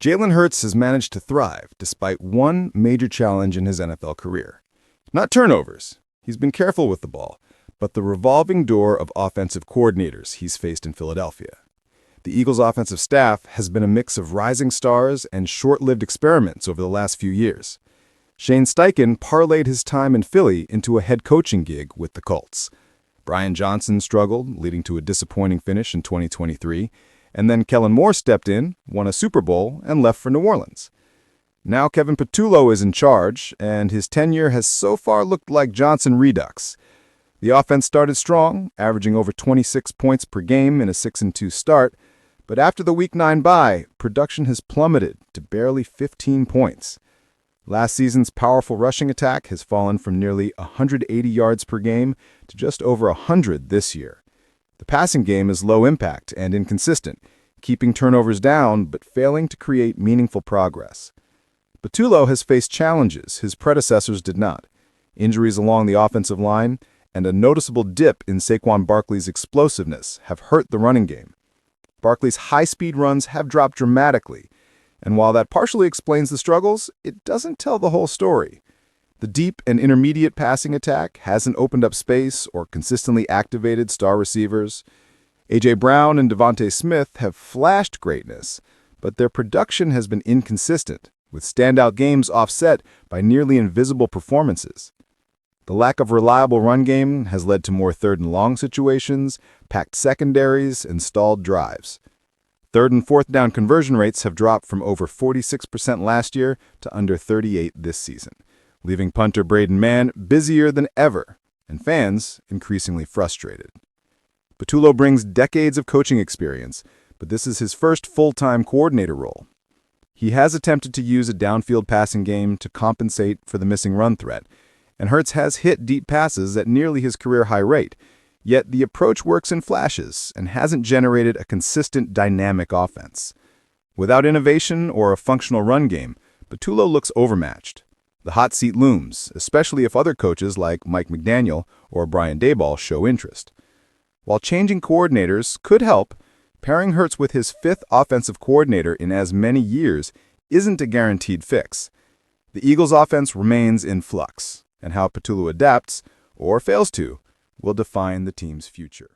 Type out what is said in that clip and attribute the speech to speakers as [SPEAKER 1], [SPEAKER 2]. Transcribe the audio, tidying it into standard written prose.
[SPEAKER 1] Jalen Hurts has managed to thrive despite one major challenge in his NFL career. Not turnovers. He's been careful with the ball, but the revolving door of offensive coordinators he's faced in Philadelphia. The Eagles' offensive staff has been a mix of rising stars and short-lived experiments over the last few years. Shane Steichen parlayed his time in Philly into a head coaching gig with the Colts. Brian Johnson struggled, leading to a disappointing finish in 2023, and then Kellen Moore stepped in, won a Super Bowl, and left for New Orleans. Now Kevin Patullo is in charge, and his tenure has so far looked like Johnson Redux. The offense started strong, averaging over 26 points per game in a 6-2 start, but after the Week 9 bye, production has plummeted to barely 15 points. Last season's powerful rushing attack has fallen from nearly 180 yards per game to just over 100 this year. The passing game is low impact and inconsistent, keeping turnovers down but failing to create meaningful progress. Patullo has faced challenges his predecessors did not: injuries along the offensive line and a noticeable dip in Saquon Barkley's explosiveness have hurt the running game. Barkley's high-speed runs have dropped dramatically, and while that partially explains the struggles, it doesn't tell the whole story. The deep and intermediate passing attack hasn't opened up space or consistently activated star receivers. A.J. Brown and Devontae Smith have flashed greatness, but their production has been inconsistent, with standout games offset by nearly invisible performances. The lack of reliable run game has led to more third-and-long situations, packed secondaries, and stalled drives. Third and fourth down conversion rates have dropped from over 46% last year to under 38% this season, leaving punter Braden Mann busier than ever and fans increasingly frustrated. Patullo brings decades of coaching experience, but this is his first full-time coordinator role. He has attempted to use a downfield passing game to compensate for the missing run threat, and Hurts has hit deep passes at nearly his career high rate, yet the approach works in flashes and hasn't generated a consistent dynamic offense. Without innovation or a functional run game, Patullo looks overmatched. The hot seat looms, especially if other coaches like Mike McDaniel or Brian Daboll show interest. While changing coordinators could help, pairing Hurts with his fifth offensive coordinator in as many years isn't a guaranteed fix. The Eagles' offense remains in flux, and how Patullo adapts, or fails to, will define the team's future.